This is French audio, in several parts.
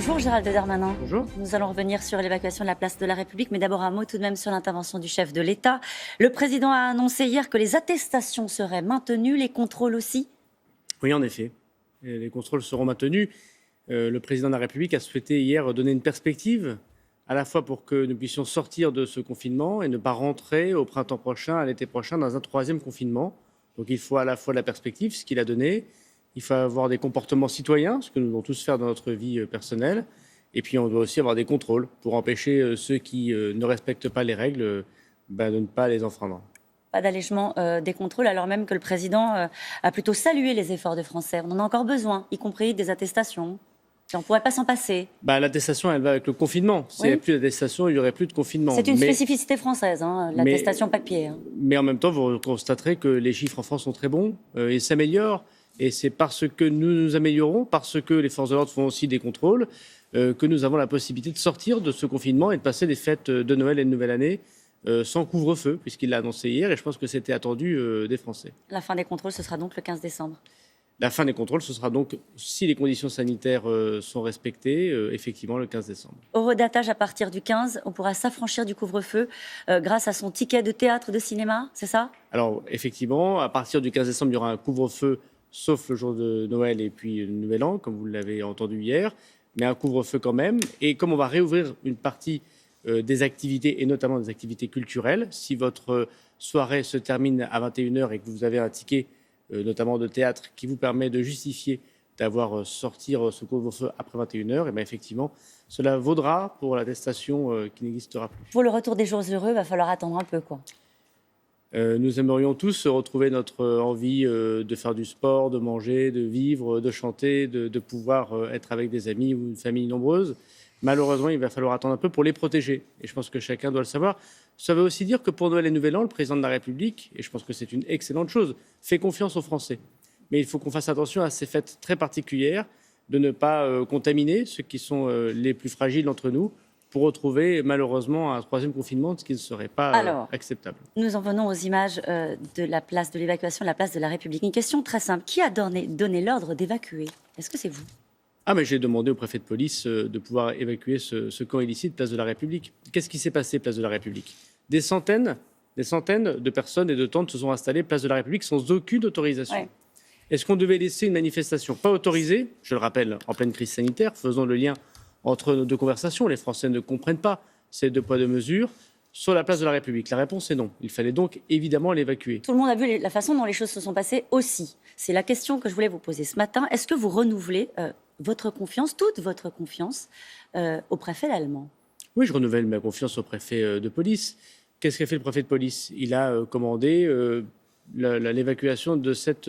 Bonjour Gérald Darmanin. Bonjour. Nous allons revenir sur l'évacuation de la place de la République, mais d'abord un mot tout de même sur l'intervention du chef de l'État. Le président a annoncé hier que les attestations seraient maintenues, les contrôles aussi. Oui, en effet. Les contrôles seront maintenus. Le président de la République a souhaité hier donner une perspective, à la fois pour que nous puissions sortir de ce confinement et ne pas rentrer au printemps prochain, à l'été prochain, dans un troisième confinement. Donc il faut à la fois de la perspective, ce qu'il a donné. Il faut avoir des comportements citoyens, ce que nous devons tous faire dans notre vie personnelle. Et puis on doit aussi avoir des contrôles pour empêcher ceux qui ne respectent pas les règles de ne pas les enfreindre. Pas d'allègement des contrôles, alors même que le président a plutôt salué les efforts des Français. On en a encore besoin, y compris des attestations. Et on ne pourrait pas s'en passer. L'attestation, elle va avec le confinement. S'il n'y avait plus d'attestation, il n'y aurait plus de confinement. C'est une spécificité française, l'attestation papier. Mais en même temps, vous constaterez que les chiffres en France sont très bons et s'améliorent. Et c'est parce que nous nous améliorons, parce que les forces de l'ordre font aussi des contrôles, que nous avons la possibilité de sortir de ce confinement et de passer les fêtes de Noël et de Nouvelle Année sans couvre-feu, puisqu'il l'a annoncé hier. Et je pense que c'était attendu des Français. La fin des contrôles, ce sera donc le 15 décembre. La fin des contrôles, ce sera donc, si les conditions sanitaires sont respectées, effectivement le 15 décembre. Au redatage, à partir du 15, on pourra s'affranchir du couvre-feu grâce à son ticket de théâtre, de cinéma, c'est ça? Alors, effectivement, à partir du 15 décembre, il y aura un couvre-feu, sauf le jour de Noël et puis le Nouvel An, comme vous l'avez entendu hier, mais un couvre-feu quand même. Et comme on va réouvrir une partie des activités, et notamment des activités culturelles, si votre soirée se termine à 21h et que vous avez un ticket notamment de théâtre, qui vous permet de justifier d'avoir sortir ce couvre-feu après 21h, et bien effectivement, cela vaudra pour l'attestation qui n'existera plus. Pour le retour des jours heureux, il va falloir attendre un peu, quoi. Nous aimerions tous retrouver notre envie de faire du sport, de manger, de vivre, de chanter, de pouvoir être avec des amis ou une famille nombreuse. Malheureusement, il va falloir attendre un peu pour les protéger. Et je pense que chacun doit le savoir. Ça veut aussi dire que pour Noël et Nouvel An, le président de la République, et je pense que c'est une excellente chose, fait confiance aux Français. Mais il faut qu'on fasse attention à ces fêtes très particulières, de ne pas contaminer ceux qui sont les plus fragiles d'entre nous, pour retrouver malheureusement un troisième confinement, ce qui ne serait pas acceptable. Nous en venons aux images de la place de l'évacuation de la place de la République. Une question très simple. Qui a donné l'ordre d'évacuer? Est-ce que c'est vous? Mais j'ai demandé au préfet de police de pouvoir évacuer ce camp illicite, place de la République. Qu'est-ce qui s'est passé, place de la République? Des centaines de personnes et de tentes se sont installées, place de la République, sans aucune autorisation. Ouais. Est-ce qu'on devait laisser une manifestation pas autorisée, je le rappelle, en pleine crise sanitaire, faisons le lien entre nos deux conversations, les Français ne comprennent pas ces deux poids, deux mesures, sur la place de la République? La réponse est non. Il fallait donc évidemment l'évacuer. Tout le monde a vu la façon dont les choses se sont passées aussi. C'est la question que je voulais vous poser ce matin. Est-ce que vous renouvelez votre confiance, toute votre confiance, au préfet allemand? Oui, je renouvelle ma confiance au préfet de police. Qu'est-ce qu'a fait le préfet de police? Il a commandé l'évacuation de cette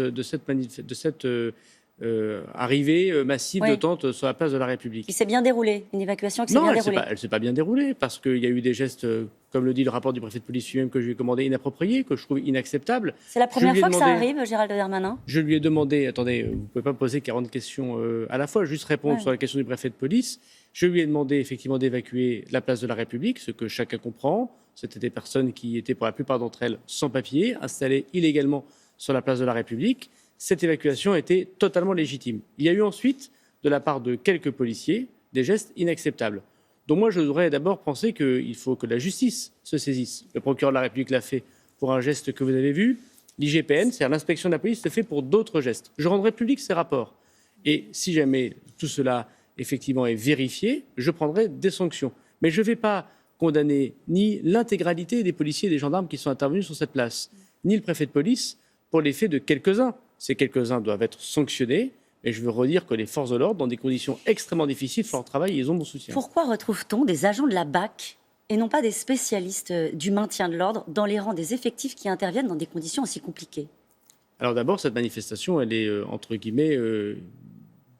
arrivée massive de tentes sur la place de la République. Il s'est bien déroulé, une évacuation qui s'est bien déroulée. Non, elle ne s'est pas bien déroulée, parce qu'il y a eu des gestes, comme le dit le rapport du préfet de police lui-même, que je lui ai commandé, inappropriés, que je trouve inacceptables. C'est la première fois que ça arrive, Gérald Darmanin? Je lui ai demandé, attendez, vous ne pouvez pas me poser 40 questions à la fois, juste répondre sur la question du préfet de police. Je lui ai demandé effectivement d'évacuer la place de la République, ce que chacun comprend. C'était des personnes qui étaient pour la plupart d'entre elles sans papier, installées illégalement sur la place de la République. Cette évacuation était totalement légitime. Il y a eu ensuite, de la part de quelques policiers, des gestes inacceptables. Donc moi, je voudrais d'abord penser qu'il faut que la justice se saisisse. Le procureur de la République l'a fait pour un geste que vous avez vu. L'IGPN, c'est-à-dire l'inspection de la police, le fait pour d'autres gestes. Je rendrai public ces rapports. Et si jamais tout cela, effectivement, est vérifié, je prendrai des sanctions. Mais je ne vais pas condamner ni l'intégralité des policiers et des gendarmes qui sont intervenus sur cette place, ni le préfet de police pour les faits de quelques-uns. Ces quelques-uns doivent être sanctionnés, mais je veux redire que les forces de l'ordre, dans des conditions extrêmement difficiles, font leur travail et ils ont mon soutien. Pourquoi retrouve-t-on des agents de la BAC et non pas des spécialistes du maintien de l'ordre dans les rangs des effectifs qui interviennent dans des conditions aussi compliquées? Alors d'abord, cette manifestation, elle est, entre guillemets,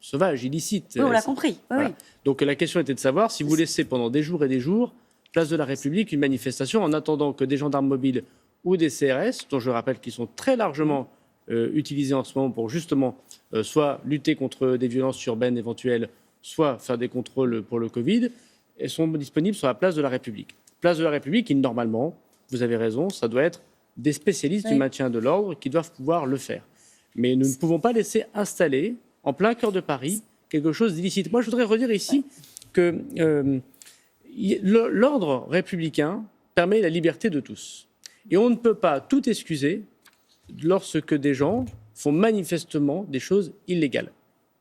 sauvage, illicite. Oui, on l'a compris. Voilà. Oui. Donc la question était de savoir si vous laissez pendant des jours et des jours, place de la République, une manifestation en attendant que des gendarmes mobiles ou des CRS, dont je rappelle qu'ils sont très largement utilisés en ce moment pour justement soit lutter contre des violences urbaines éventuelles, soit faire des contrôles pour le Covid, elles sont disponibles sur la place de la République. Place de la République qui, normalement, vous avez raison, ça doit être des spécialistes du maintien de l'ordre qui doivent pouvoir le faire. Mais nous ne pouvons pas laisser installer, en plein cœur de Paris, quelque chose d'illicite. Moi, je voudrais redire ici que l'ordre républicain permet la liberté de tous. Et on ne peut pas tout excuser lorsque des gens font manifestement des choses illégales.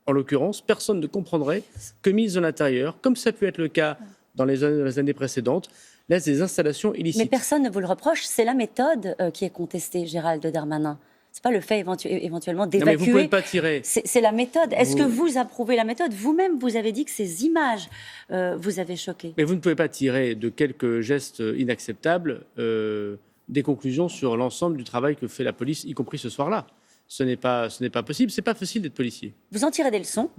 En l'occurrence, personne ne comprendrait que ministre de l'Intérieur, comme ça a pu être le cas dans les années précédentes, laisse des installations illicites. Mais personne ne vous le reproche, c'est la méthode qui est contestée, Gérald Darmanin. Ce n'est pas le fait éventuellement d'évacuer. Non, mais vous ne pouvez pas tirer. C'est la méthode. Est-ce que vous approuvez la méthode? Vous-même, vous avez dit que ces images vous avaient choqué. Mais vous ne pouvez pas tirer de quelques gestes inacceptables des conclusions sur l'ensemble du travail que fait la police, y compris ce soir-là. Ce n'est pas possible. Ce n'est pas facile d'être policier. Vous en tirez des leçons?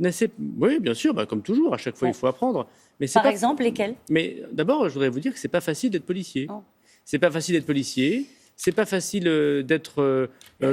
Oui, bien sûr, comme toujours. À chaque fois, il faut apprendre. Mais Par exemple, lesquelles? Mais d'abord, je voudrais vous dire que ce n'est pas facile d'être policier. Ce n'est pas facile d'être policier. C'est pas facile d'être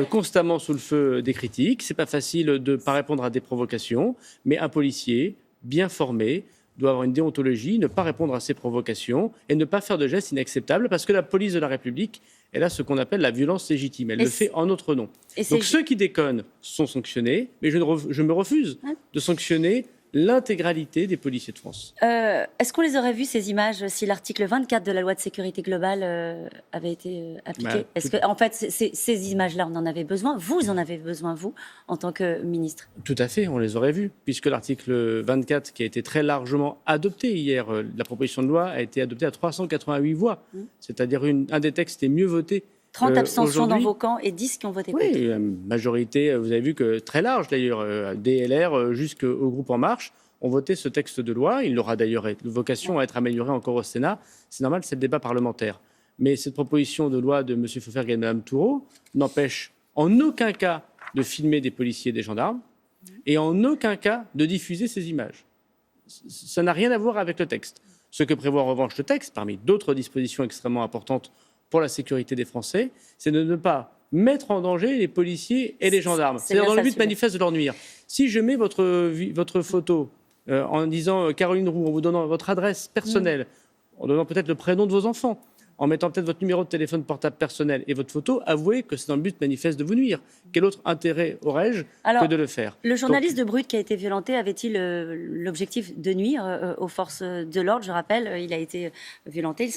constamment sous le feu des critiques. C'est pas facile de ne pas répondre à des provocations. Mais un policier bien formé doit avoir une déontologie, ne pas répondre à ces provocations et ne pas faire de gestes inacceptables parce que la police de la République, elle a ce qu'on appelle la violence légitime. Elle le fait en notre nom. Donc ceux qui déconnent sont sanctionnés, mais je me refuse de sanctionner l'intégralité des policiers de France. Est-ce qu'on les aurait vus, ces images, si l'article 24 de la loi de sécurité globale avait été appliqué? Est-ce que, en fait, ces images-là, on en avait besoin? Vous en avez besoin, vous, en tant que ministre? Tout à fait, on les aurait vus, puisque l'article 24, qui a été très largement adopté hier, la proposition de loi a été adoptée à 388 voix. C'est-à-dire un des textes est mieux voté. 30 abstentions dans vos camps et 10 qui ont voté contre. Oui, une majorité, vous avez vu que très large d'ailleurs, DLR jusqu'au groupe En Marche ont voté ce texte de loi. Il aura d'ailleurs vocation à être amélioré encore au Sénat. C'est normal, c'est le débat parlementaire. Mais cette proposition de loi de M. Feufergue et de Mme Toureau n'empêche en aucun cas de filmer des policiers et des gendarmes et en aucun cas de diffuser ces images. Ça n'a rien à voir avec le texte. Ce que prévoit en revanche le texte, parmi d'autres dispositions extrêmement importantes pour la sécurité des Français, c'est de ne pas mettre en danger les policiers et les gendarmes. C'est-à-dire dans le but manifeste de leur nuire. Si je mets votre photo en disant Caroline Roux, en vous donnant votre adresse personnelle, en donnant peut-être le prénom de vos enfants, en mettant peut-être votre numéro de téléphone portable personnel et votre photo, avouez que c'est dans le but manifeste de vous nuire. Quel autre intérêt aurais-je que de le faire? Le journaliste de Brut qui a été violenté avait-il l'objectif de nuire aux forces de l'ordre? Je rappelle, il a été violenté,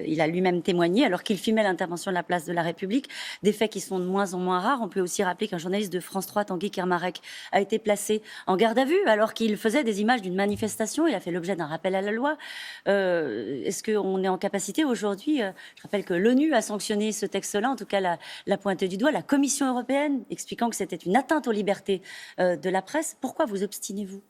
il a lui-même témoigné alors qu'il filmait l'intervention de la place de la République. Des faits qui sont de moins en moins rares. On peut aussi rappeler qu'un journaliste de France 3, Tanguy Kermarek, a été placé en garde à vue alors qu'il faisait des images d'une manifestation. Il a fait l'objet d'un rappel à la loi. Est-ce qu'on est en capacité aujourd'hui, je rappelle que l'ONU a sanctionné ce texte-là, en tout cas l'a pointé du doigt, la Commission européenne, expliquant que c'était une atteinte aux libertés de la presse. Pourquoi vous obstinez-vous?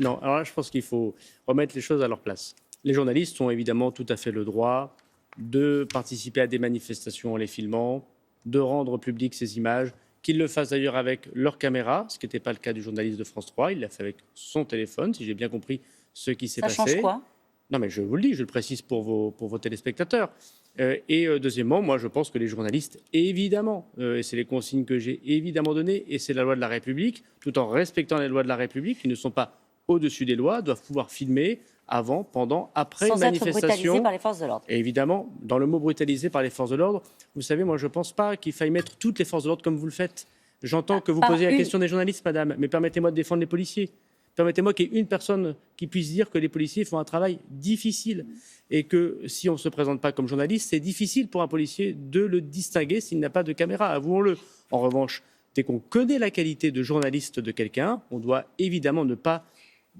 Non, alors là, je pense qu'il faut remettre les choses à leur place. Les journalistes ont évidemment tout à fait le droit de participer à des manifestations en les filmant, de rendre publiques ces images, qu'ils le fassent d'ailleurs avec leur caméra, ce qui n'était pas le cas du journaliste de France 3, il l'a fait avec son téléphone, si j'ai bien compris ce qui s'est passé. Ça change quoi? Non, mais je vous le dis, je le précise pour vos téléspectateurs. Et deuxièmement, moi, je pense que les journalistes, évidemment, et c'est les consignes que j'ai évidemment données, et c'est la loi de la République, tout en respectant les lois de la République, qui ne sont pas au-dessus des lois, doivent pouvoir filmer avant, pendant, après une manifestation. Sans être brutalisés par les forces de l'ordre. Et évidemment, dans le mot brutalisé par les forces de l'ordre, vous savez, moi, je ne pense pas qu'il faille mettre toutes les forces de l'ordre comme vous le faites. J'entends que vous posez la question des journalistes, madame, mais permettez-moi de défendre les policiers. Permettez-moi qu'il y ait une personne qui puisse dire que les policiers font un travail difficile et que si on ne se présente pas comme journaliste, c'est difficile pour un policier de le distinguer s'il n'a pas de caméra, avouons-le. En revanche, dès qu'on connaît la qualité de journaliste de quelqu'un, on doit évidemment ne pas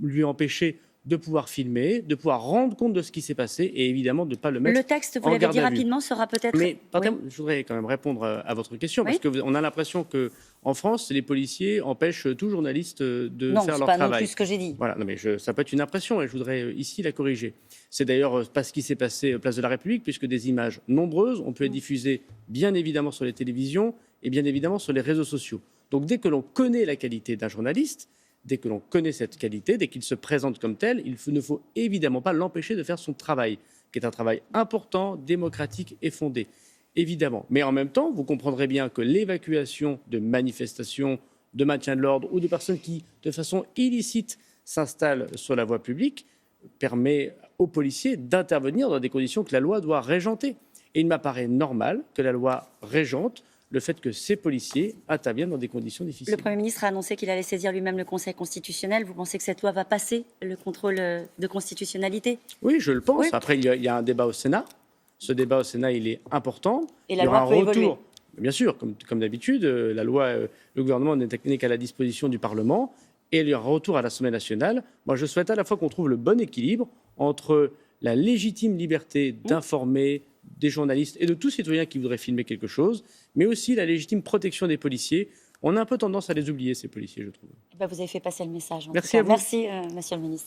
lui empêcher de pouvoir filmer, de pouvoir rendre compte de ce qui s'est passé et évidemment de ne pas le mettre en garde à vue. Le texte, vous l'avez dit rapidement, sera peut-être... Mais je voudrais quand même répondre à votre question, parce qu'on a l'impression qu'en France, les policiers empêchent tout journaliste de faire leur travail. Non, c'est pas non plus ce que j'ai dit. Voilà, non, mais ça peut être une impression et je voudrais ici la corriger. C'est d'ailleurs pas ce qui s'est passé place de la République, puisque des images nombreuses ont pu être diffusées bien évidemment sur les télévisions et bien évidemment sur les réseaux sociaux. Donc dès que l'on connaît la qualité d'un journaliste, dès que l'on connaît cette qualité, dès qu'il se présente comme tel, il ne faut évidemment pas l'empêcher de faire son travail, qui est un travail important, démocratique et fondé, évidemment. Mais en même temps, vous comprendrez bien que l'évacuation de manifestations, de maintien de l'ordre ou de personnes qui, de façon illicite, s'installent sur la voie publique, permet aux policiers d'intervenir dans des conditions que la loi doit régenter. Et il m'apparaît normal que la loi régente le fait que ces policiers interviennent dans des conditions difficiles. Le Premier ministre a annoncé qu'il allait saisir lui-même le Conseil constitutionnel. Vous pensez que cette loi va passer le contrôle de constitutionnalité? Oui, je le pense. Oui. Après, il y a un débat au Sénat. Ce débat au Sénat, il est important. Et la il y aura loi peut un retour. évoluer. Bien sûr, comme d'habitude, la loi, le gouvernement n'est qu'à la disposition du Parlement. Et il y aura un retour à l'Assemblée nationale. Moi, je souhaite à la fois qu'on trouve le bon équilibre entre la légitime liberté d'informer des journalistes et de tout citoyen qui voudrait filmer quelque chose, mais aussi la légitime protection des policiers. On a un peu tendance à les oublier, ces policiers, je trouve. Vous avez fait passer le message. Merci à vous. Merci, Monsieur le Ministre.